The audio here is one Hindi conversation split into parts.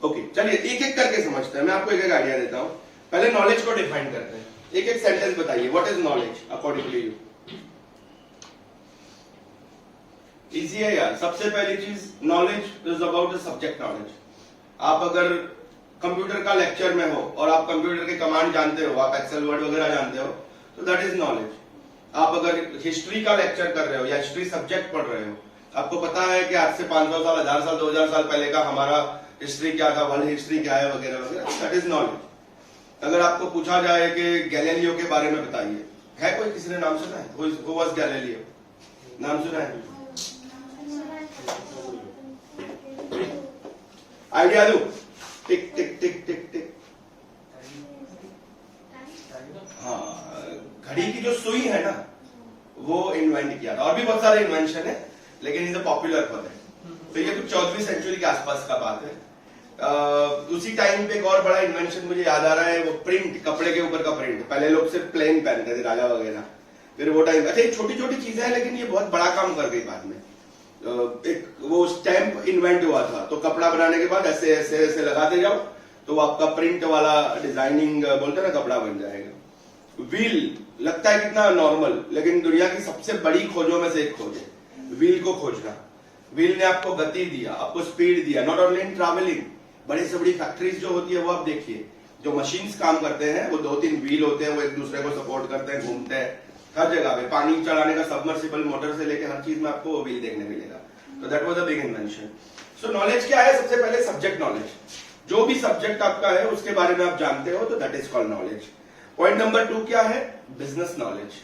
ओके चलिए एक एक करके समझते हैं, मैं आपको एक एक आइडिया देता हूं। पहले नॉलेज को डिफाइन करते हैं, एक एक सेंटेंस बताइए, what is knowledge according to you. Easy है यार। सबसे पहली चीज, knowledge is about the subject knowledge. आप अगर कंप्यूटर का लेक्चर में हो और आप कंप्यूटर के कमांड जानते हो, आप एक्सेल वर्ड वगैरह जानते हो, तो दैट इज नॉलेज। आप अगर हिस्ट्री का लेक्चर कर रहे हो या हिस्ट्री सब्जेक्ट पढ़ रहे हो, आपको पता है कि आज से 500 साल, 1000 साल, 2000 साल पहले का हमारा हिस्ट्री क्या था, वर्ल्ड हिस्ट्री क्या है, वगैरह वगैरह, दैट इज नॉलेज। अगर आपको पूछा जाए कि गैलीलियो के बारे में बताइए, है कोई किसी ने नाम सुना है? Who was Galileo? नाम सुना है? आइडिया दो। टिक टिक टिक टिक टिक। हाँ, घड़ी की जो सुई है ना, वो इन्वेंट किया था। और भी बहुत सारे इन्वेंशन है, लेकिन इज अ पॉपुलर फॉर है। तो ये तो 14वीं सेंचुरी के आसपास का बात है। उसी टाइम पे एक और बड़ा इन्वेंशन मुझे याद आ रहा है, वो प्रिंट, कपड़े के ऊपर का प्रिंट। पहले लोग सिर्फ प्लेन पहनते थे, राजा वगैरह। फिर वो टाइम, अच्छा ये छोटी छोटी चीजें हैं, लेकिन ये बहुत बड़ा काम कर गई बाद में। एक वो स्टैंप इन्वेंट हुआ था, तो कपड़ा बनाने के बाद ऐसे ऐसे ऐसे लगाते जाओ, तो आपका प्रिंट वाला डिजाइनिंग बोलते हैं ना, कपड़ा बन जाएगा। व्हील लगता है कितना नॉर्मल, लेकिन दुनिया की सबसे बड़ी खोजों में से एक खोज है व्हील को खोजना। व्हील ने आपको गति दिया, आपको स्पीड दिया, नॉट ओनली इन ट्रैवलिंग। बड़ी से बड़ी फैक्ट्रीज जो होती है वो आप देखिए, जो मशीन्स काम करते हैं, वो 2-3 व्हील होते हैं, वो एक दूसरे को सपोर्ट करते हैं, घूमते हैं हर जगह पे। पानी चलाने का सबमर्सिबल मोटर से लेकर हर चीज में आपको व्हील देखने मिलेगा। तो that was a big invention. So knowledge क्या है? सबसे पहले सब्जेक्ट नॉलेज। जो भी सब्जेक्ट आपका है उसके बारे में आप जानते हो, तो that is called knowledge. Point number 2 क्या है? Business knowledge.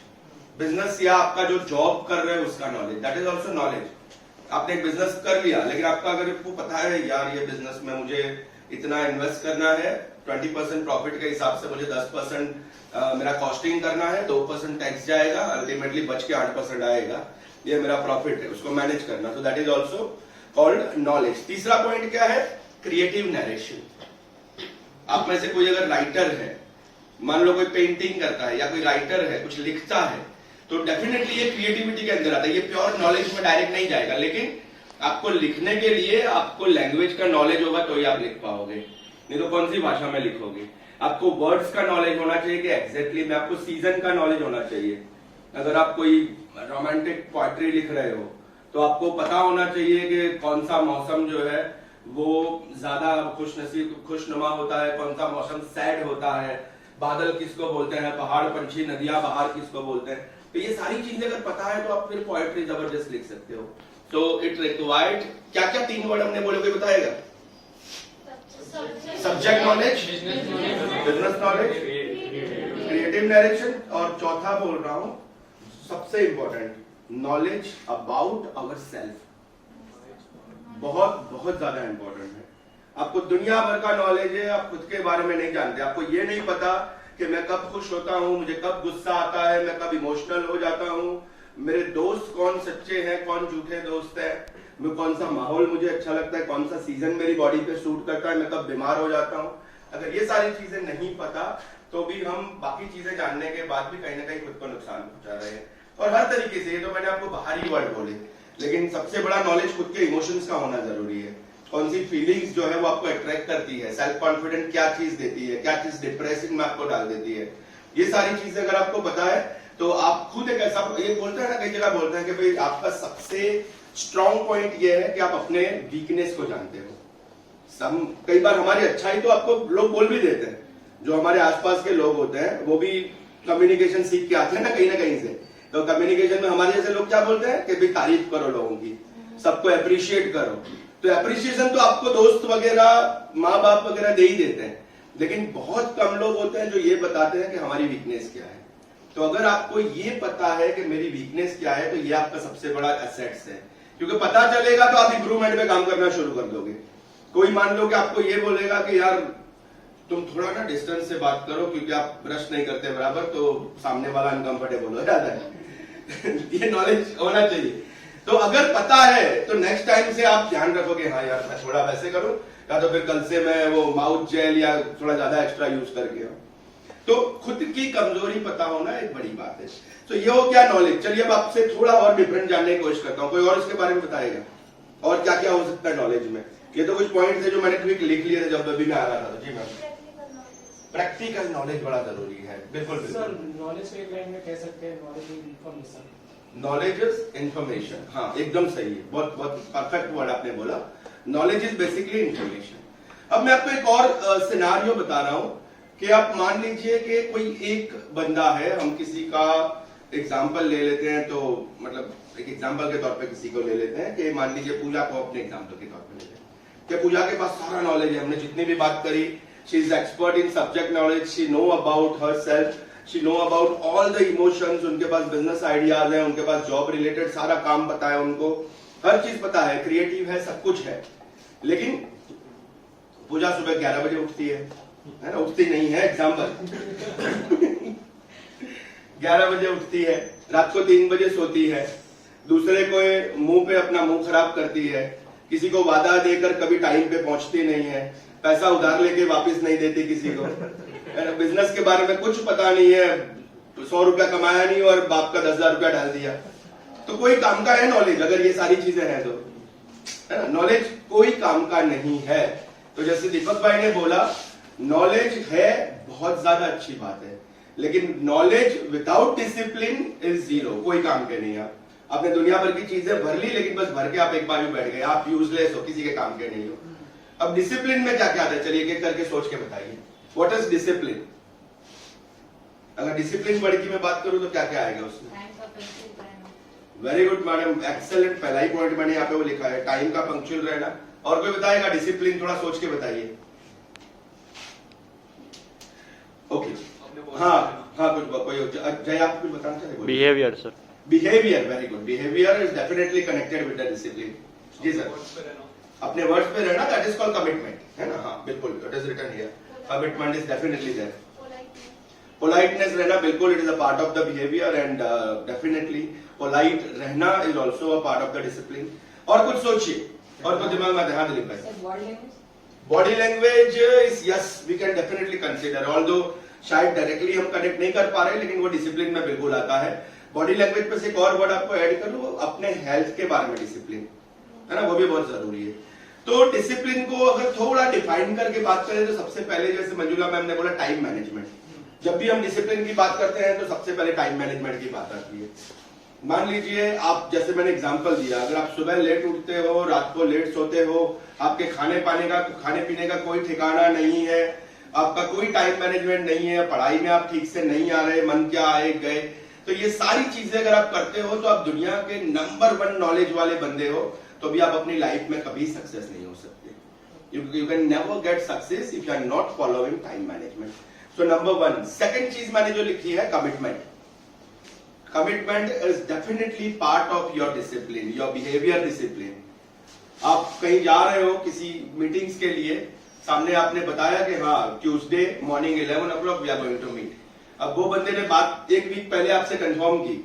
बिजनेस या आपका जो जॉब कर रहे हो उसका knowledge, that is also knowledge. आपने एक बिजनेस कर लिया, लेकिन आपका अगर आपको पता है यार ये बिजनेस में मुझे इतना इन्वेस्ट करना है, 20% प्रॉफिट के हिसाब से मुझे 10% मेरा कॉस्टिंग करना है, 2% टैक्स जाएगा, अल्टीमेटली बच के 8% आएगा, ये मेरा प्रॉफिट है, उसको मैनेज करना, तो that is also called knowledge. तीसरा पॉइंट क्या है? Creative narration. आप में से कोई अगर राइटर है, मान लो कोई पेंटिंग करता है या कोई राइटर है, कुछ लिखता है, तो डेफिनेटली ये क्रिएटिविटी के अंदर आता है। ये प्योर नॉलेज में डायरेक्ट नहीं जाएगा, लेकिन आपको लिखने के लिए आपको लैंग्वेज का नॉलेज होगा तो ही आप लिख पाओगे, नहीं तो कौन सी भाषा में लिखोगे। आपको वर्ड्स का नॉलेज होना चाहिए कि एग्जैक्टली में आपको सीजन का नॉलेज होना चाहिए। अगर आप कोई रोमांटिक पोएट्री लिख रहे हो, तो आपको पता होना चाहिए कि कौन सा मौसम जो है वो ज्यादा खुशनुमा होता है, कौन सा मौसम सैड होता है, बादल किसको बोलते हैं, पहाड़, पंछी, नदियां, बहार किसको बोलते हैं। तो ये सारी चीजें अगर पता है तो आप फिर पोएट्री जबरदस्त लिख सकते हो। तो इट रिक्वायर्ड क्या क्या 3 वर्ड हमने बोले, कोई बताएगा? Subject knowledge, business knowledge, creative narration, और चौथा बोल रहा हूं सबसे important, knowledge about our self. बहुत बहुत ज्यादा इंपॉर्टेंट है। आपको दुनिया भर का नॉलेज है, आप खुद के बारे में नहीं जानते। आपको ये नहीं पता कि मैं कब खुश होता हूं, मुझे कब गुस्सा आता है, मैं कब इमोशनल हो जाता हूं, मेरे दोस्त कौन सच्चे हैं, कौन झूठे दोस्त हैं, मैं कौन सा माहौल मुझे अच्छा लगता है, कौन सा सीजन मेरी बॉडी पे सूट करता है, मैं कब बीमार हो जाता हूं। अगर ये सारी चीजें नहीं पता, तो भी हम बाकी चीजें जानने के बाद भी कहीं ना कहीं खुद को नुकसान पहुंचा रहे हैं। और हर तरीके से, ये तो मैंने आपको बाहरी वर्ड बोले, लेकिन सबसे बड़ा नॉलेज खुद के इमोशंस का होना जरूरी है। कौन सी फीलिंग्स जो है वो आपको अट्रैक्ट करती है, सेल्फ कॉन्फिडेंट क्या चीज देती है, क्या चीज डिप्रेसिंग में आपको डाल देती है, ये सारी चीजें अगर आपको पता है तो आप खुद एक ऐसा, ये बोलते हैं ना, कई जगह बोलते हैं कि भाई आपका सबसे स्ट्रॉन्ग पॉइंट ये है कि आप अपने वीकनेस को जानते हो। कई बार हमारी अच्छाई तो आपको लोग बोल भी देते हैं, जो हमारे आसपास के लोग होते हैं वो भी कम्युनिकेशन सीख के आते हैं ना कहीं से। तो कम्युनिकेशन में हमारे जैसे लोग क्या बोलते हैं कि भाई तारीफ करो लोगों की, सबको अप्रिशिएट करो। तो अप्रिशिएशन तो आपको दोस्त वगैरह, माँ बाप वगैरह दे ही देते हैं, लेकिन बहुत कम लोग होते हैं जो ये बताते हैं कि हमारी वीकनेस क्या है। तो अगर आपको ये पता है कि मेरी वीकनेस क्या है, तो ये आपका सबसे बड़ा एसेट्स है, क्योंकि पता चलेगा तो आप इंप्रूवमेंट पे काम करना शुरू कर दोगे। कोई मान लो कि आपको ये बोलेगा कि यार तुम थोड़ा ना डिस्टेंस से बात करो क्योंकि आप ब्रश नहीं करते बराबर, तो सामने वाला अनकंफर्टेबल हो जाता है। ये नॉलेज होना चाहिए। तो अगर पता है तो नेक्स्ट टाइम से आप ध्यान रखोगे, हाँ यार मैं थोड़ा वैसे करूं, या तो फिर कल से मैं वो माउथ जेल या थोड़ा ज्यादा एक्स्ट्रा यूज करके आऊं। तो खुद की कमजोरी पता होना एक बड़ी बात है। तो ये हो क्या नॉलेज। चलिए अब आपसे थोड़ा और डिफरेंट जानने की कोशिश करता हूं, कोई और इसके बारे में बताएगा और क्या क्या हो सकता है नॉलेज में, ये तो कुछ पॉइंट थे जो मैंने क्विक लिख लिए थे जब अभी मैं आ रहा था। जी मैम, प्रैक्टिकल नॉलेज बड़ा जरूरी है। बिल्कुल सर, नॉलेज के एक लाइन में कह सकते हैं knowledge is information. Knowledge is information, हाँ एकदम सही है, बहुत बहुत परफेक्ट वर्ड आपने बोला। Knowledge is basically information. अब मैं आपको एक और सिनारियो बता रहा हूं कि आप मान लीजिए कि कोई एक बंदा है, हम किसी का एग्जाम्पल ले लेते हैं, तो मतलब एक एग्जाम्पल के तौर पे किसी को ले लेते हैं कि मान लीजिए पूजा को अपने एग्जाम्पल के तौर पे लेते हैं कि पूजा के पास सारा नॉलेज है, हमने जितनी भी बात करी, she is expert in subject knowledge, she know about her self, she know about all the emotions, उनके पास बिजनेस आइडियाज है, उनके पास जॉब रिलेटेड सारा काम पता है, उनको हर चीज पता है, क्रिएटिव है, सब कुछ है। लेकिन पूजा सुबह 11 बजे उठती है ना, उठती नहीं है, एग्जाम्पल 11 बजे उठती है, रात को 3 बजे सोती है, दूसरे को मुंह पे अपना मुंह खराब करती है, किसी को वादा देकर कभी टाइम पे पहुंचती नहीं है, पैसा उधार लेके वापस नहीं देती किसी को, बिजनेस के बारे में कुछ पता नहीं है, 100 रुपया कमाया नहीं और बाप का 10,000 रुपया डाल दिया, तो कोई काम का है नॉलेज? अगर ये सारी चीजें हैं तो, है ना, नॉलेज कोई काम का नहीं है। तो जैसे दीपक भाई ने बोला, नॉलेज है बहुत ज्यादा अच्छी बात है, लेकिन knowledge without discipline is zero, कोई काम के नहीं है। आपने दुनिया भर की चीजें भर ली, लेकिन बस भर के आप एक बार भी बैठ गए, आप यूजलेस हो, किसी के काम के नहीं हो। अब डिसिप्लिन में क्या क्या आता है, चलिए एक एक करके सोच के बताइए। What is discipline? अगर डिसिप्लिन वर्ड की मैं बात करूं तो क्या क्या आएगा उसमें? वेरी गुड मैडम, एक्सेलेंट, पहला ही पॉइंट मैंने यहाँ पे वो लिखा है, टाइम का पंक्चुअल रहना। और कोई बताएगा डिसिप्लिन? थोड़ा सोच के बताइए। ओके, हाँ हाँ, कुछ कोई जय आप कुछ बताना चाहेंगे? Behaviour sir. Behaviour, very good, behaviour is definitely connected with the discipline. जी सर, अपने वर्ड्स पे रहना, दैट इज कॉल्ड कमिटमेंट, है ना? हाँ बिल्कुल, it is written here, commitment is definitely there. Politeness रहना, बिल्कुल, it is a part of the behaviour and definitely polite रहना is also a part of the discipline. और कुछ सोचिए, और कुछ दिमाग में ध्यान दिलीप भाई। Body language is, yes we can definitely consider, although शायद डायरेक्टली हम कनेक्ट नहीं कर पा रहे, लेकिन वो डिसिप्लिन में बिल्कुल आता है। बॉडी लैंग्वेज पे से एक और वर्ड आपको ऐड करूं, अपने हेल्थ के बारे में डिसिप्लिन, है ना, वो भी बहुत जरूरी है। तो डिसिप्लिन को अगर थोड़ा डिफाइन करके बात करें तो सबसे पहले, जैसे मंजुला मैम ने बोला, टाइम मैनेजमेंट। जब भी हम डिसिप्लिन की बात करते हैं तो सबसे पहले टाइम मैनेजमेंट की बात आती है। मान लीजिए आप, जैसे मैंने एग्जांपल दिया, अगर आप सुबह लेट उठते हो, रात को लेट सोते हो, आपके खाने पीने का कोई ठिकाना नहीं है, आपका कोई टाइम मैनेजमेंट नहीं है, पढ़ाई में आप ठीक से नहीं आ रहे, मन क्या आए गए, तो ये सारी चीजें अगर आप करते हो तो आप दुनिया के नंबर 1 नॉलेज वाले बंदे हो, तो भी आप अपनी लाइफ में कभी सक्सेस नहीं हो सकते। You can never get success if you are not following time management. So number 1। Second चीज मैंने जो लिखी है, commitment. Commitment is definitely part of your discipline, your behaviour discipline. आप कहीं जा रहे हो किसी मीटिंग्स के लिए, सामने आपने बताया कि हाँ Tuesday morning 11 o'clock we are going to meet. अब वो बंदे ने बात 1 वीक पहले आपसे कंफर्म की,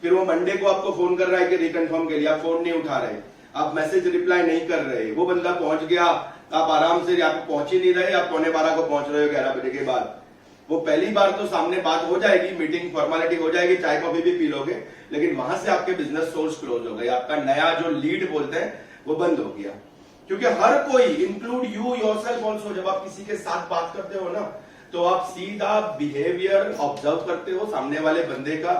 फिर वो मंडे को आपको फोन कर रहा है कि रिकन्फर्म के लिए, आप फोन नहीं उठा रहे, आप मैसेज रिप्लाई नहीं कर रहे, वो बंदा पहुंच गया, आप आराम से, आप पहुंच ही नहीं रहे, आप 11:15 को पहुंच रहे हो 11 बजे के बाद। वो पहली बार तो सामने बात हो जाएगी, मीटिंग फॉर्मेलिटी हो जाएगी, चाय कॉफी भी पी लोगे, लेकिन वहां से आपके बिजनेस सोर्स क्लोज हो गए, आपका नया जो लीड बोलते हैं वो बंद हो गया। क्योंकि हर कोई, इंक्लूड यू योरसेल्फ ऑल्सो, जब आप किसी के साथ बात करते हो ना, तो आप सीधा बिहेवियर ऑब्जर्व करते हो, सामने वाले बंदे का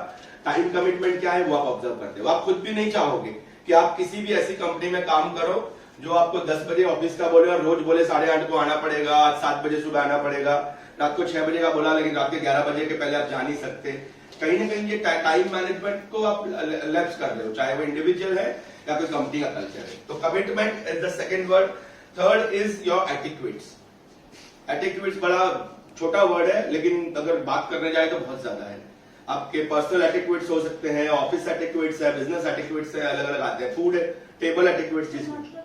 टाइम कमिटमेंट क्या है वो आप ऑब्जर्व करते हो। आप खुद भी नहीं चाहोगे कि आप किसी भी ऐसी कंपनी में काम करो जो आपको 10 बजे ऑफिस का बोले और रोज बोले 8:30 को आना पड़ेगा, 7 बजे सुबह आना पड़ेगा, रात को 6 बजे का बोला लेकिन रात के 11 बजे के पहले आप जा नहीं सकते। कहीं ना कहीं ये टाइम मैनेजमेंट को आप लैप्स कर रहे हो, चाहे वो इंडिविजुअल है या कोई कंपनी का कल्चर है। तो commitment is the second word. Third is your etiquettes. Etiquettes बड़ा छोटा वर्ड है, लेकिन अगर बात करने जाए तो बहुत ज्यादा है। आपके पर्सनल एटिक्यूट्स हो सकते हैं, ऑफिस एटिक्यूट्स है, बिजनेस एटिक्यूट्स है, अलग अलग आते हैं। फूड टेबल एटिक्यूट्स, जिसमें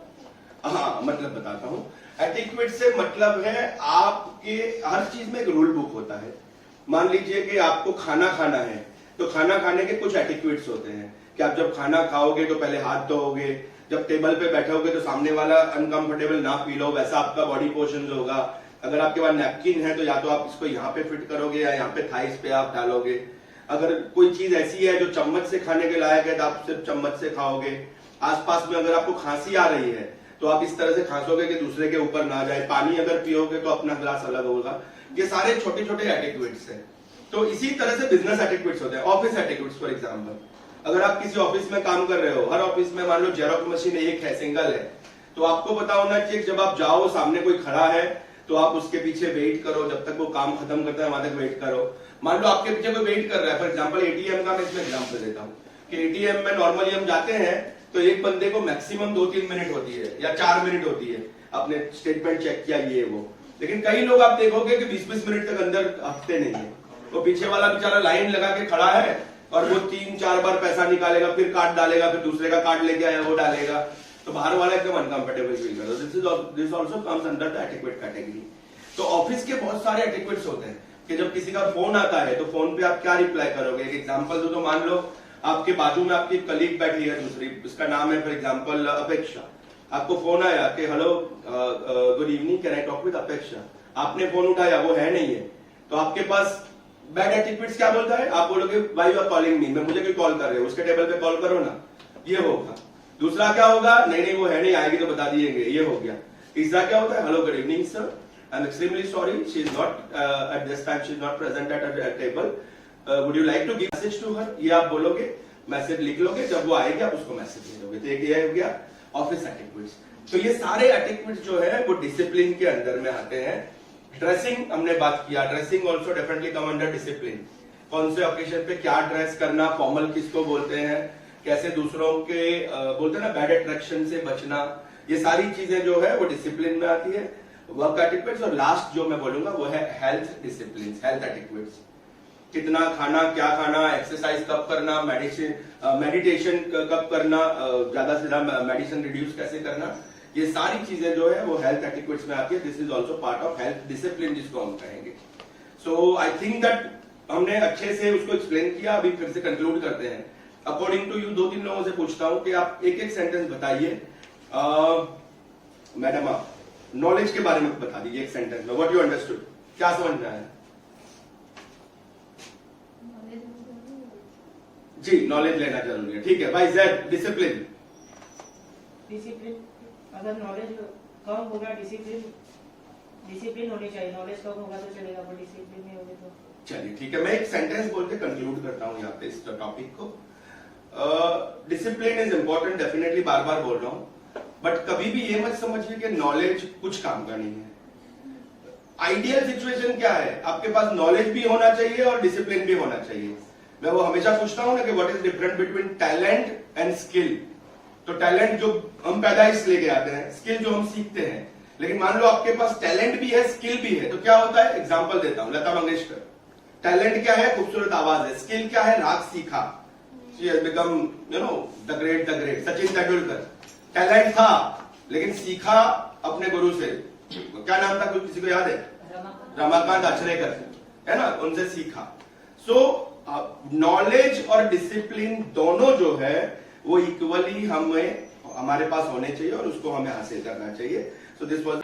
हाँ मतलब बताता हूँ। एटिक्यूट से मतलब है आपके हर चीज में एक रूल बुक होता है। मान लीजिए कि आपको खाना खाना है, तो खाना खाने के कुछ एटिक्यूट्स होते हैं कि आप जब खाना खाओगे तो पहले हाथ धोओगे, जब टेबल पे बैठोगे तो सामने वाला अनकंफर्टेबल ना फील हो वैसा आपका बॉडी पोर्शन होगा। अगर आपके पास नैपकिन है तो या तो आप इसको यहाँ पे फिट करोगे या यहाँ पे थाइस पे आप डालोगे। अगर कोई चीज ऐसी है जो चम्मच से खाने के लायक है तो आप सिर्फ चम्मच से खाओगे। आसपास में अगर आपको खांसी आ रही है तो आप इस तरह से खांसोगे कि दूसरे के ऊपर ना जाए, पानी अगर पियोगे तो अपना ग्लास अलग होगा। ये सारे छोटे छोटे एटिक्यूट्स हैं। तो इसी तरह से बिजनेस एटिक्यूट्स होते हैं, ऑफिस एटिक्यूट्स फॉर एग्जांपल। अगर आप किसी ऑफिस में काम कर रहे हो, हर ऑफिस में मान लो जेरोक्स मशीन एक है, सिंगल है, तो आपको पता होना चाहिए जब आप जाओ सामने कोई खड़ा है तो आप उसके पीछे वेट करो, जब तक वो काम खत्म करता है वहां तक वेट करो। मान लो आपके पीछे कोई वेट कर रहा है, फॉर एग्जांपल एटीएम का मैं इसमें एग्जांपल देता हूँ कि एटीएम में नॉर्मली हम जाते हैं तो एक बंदे को मैक्सिमम 2-3 मिनट होती है या 4 मिनट होती है, अपने स्टेटमेंट चेक किया ये वो। लेकिन कई लोग आप देखोगे कि 20-20 मिनट तक अंदर हटते नहीं है। तो पीछे वाला बेचारा लाइन लगा के खड़ा है और वो 3-4 बार पैसा निकालेगा, फिर कार्ड डालेगा, फिर दूसरे का कार्ड लेके आया वो डालेगा, तो बाहर वाला एकदम अनकंफर्टेबल फील करता है। This also comes under the etiquette category. तो ऑफिस के बहुत सारे एटिक्वेट्स होते हैं कि जब किसी का फोन आता है तो फोन पे आप क्या रिप्लाई करोगे। एक एग्जांपल दो तो मान लो आपके बाजू में आपकी कलीग बैठी है दूसरी, उसका नाम है फॉर एग्जांपल अपेक्षा। आपको फोन आया कि hello good evening, can I talk with अपेक्षा। आपने फोन उठाया, वो है नहीं है, तो आपके पास बैड एटिक्वेट्स क्या बोलता है, आप बोलोगे why you are calling me, मैं मुझे कोई कॉल कर रहे हो, उसके टेबल पे कॉल करो ना, ये होगा। दूसरा क्या होगा, नहीं नहीं वो है नहीं, आएगी तो बता दिएंगे, ये हो गया। तीसरा क्या होता है, hello good evening sir, I am extremely sorry, she is not at this time, she is not present at a table, would you like to give message to her. ये आप बोलोगे, मैसेज लिख लोगे, जब वो आएगी आप उसको मैसेज भेजोगे। तो ये हो गया ऑफिस एटिक्वेट्स। तो ये सारे एटिक्वेट्स जो है वो डिसिप्लिन के अंदर में आते हैं। ड्रेसिंग हमने बात किया, dressing also definitely come under discipline. कौन से ओकेजन पे क्या ड्रेस करना, फॉर्मल किसको बोलते हैं, कैसे दूसरों के बोलते हैं ना बैड अट्रैक्शन से बचना, ये सारी चीजें जो है वो डिसिप्लिन में आती है, वर्क एटिक्वेट्स। और लास्ट जो मैं बोलूंगा वो है हेल्थ डिसिप्लिन, हेल्थ एटिक्वेट्स। कितना खाना, क्या खाना, एक्सरसाइज कब करना, मेडिटेशन कब करना, ज्यादा से ज्यादा मेडिसिन रिड्यूस कैसे करना, ये सारी चीजें जो है वो हेल्थ एटिक्वेट्स में आती है। This is also part of health discipline जिसको हम कहेंगे। सो आई थिंक दैट हमने अच्छे से उसको एक्सप्लेन किया। अभी फिर से कंक्लूड करते हैं। अकॉर्डिंग टू यू 2-3 लोगों से पूछता हूं कि आप एक एक सेंटेंस बताइए। मैडम आप नॉलेज के बारे में बता दीजिए एक सेंटेंस में, व्हाट यू अंडरस्टूड, क्या समझ में आया जी। नॉलेज लेना जरूरी है, ठीक है भाई। जेड डिसिप्लिन, डिसिप्लिन अगर नॉलेज कम होगा, डिसिप्लिन होनी चाहिए। नॉलेज कम होगा तो चलेगा, पर डिसिप्लिन नहीं होगी तो चलिए ठीक है। मैं एक सेंटेंस बोल के कंक्लूड करता हूं यहाँ पे इस टॉपिक को। डिसिप्लिन इज इंपॉर्टेंट, डेफिनेटली बार बार बोल रहा हूं, बट कभी भी ये मत समझिए कि नॉलेज कुछ काम का नहीं है। आइडियल सिचुएशन क्या है, आपके पास नॉलेज भी होना चाहिए और डिसिप्लिन भी होना चाहिए। मैं वो हमेशा पूछता हूं ना कि what is difference between talent and skill. तो टैलेंट जो हम पैदाइश लेके आते हैं, स्किल जो हम सीखते हैं। लेकिन मान लो आपके पास टैलेंट भी है, स्किल भी है, तो क्या होता है, एग्जांपल देता हूं, लता मंगेशकर। टैलेंट क्या है, खूबसूरत आवाज है। स्किल क्या है, राग सीखा। She has become you know the great Sachin Tendulkar. Talent था लेकिन सीखा अपने गुरु से, क्या नाम था, किसी को याद है, रमाकांत अचरेकर, है ना, उनसे सीखा। सो नॉलेज और डिसिप्लिन दोनों जो है वो इक्वली हमें हमारे पास होने चाहिए और उसको हमें हासिल करना चाहिए। So this was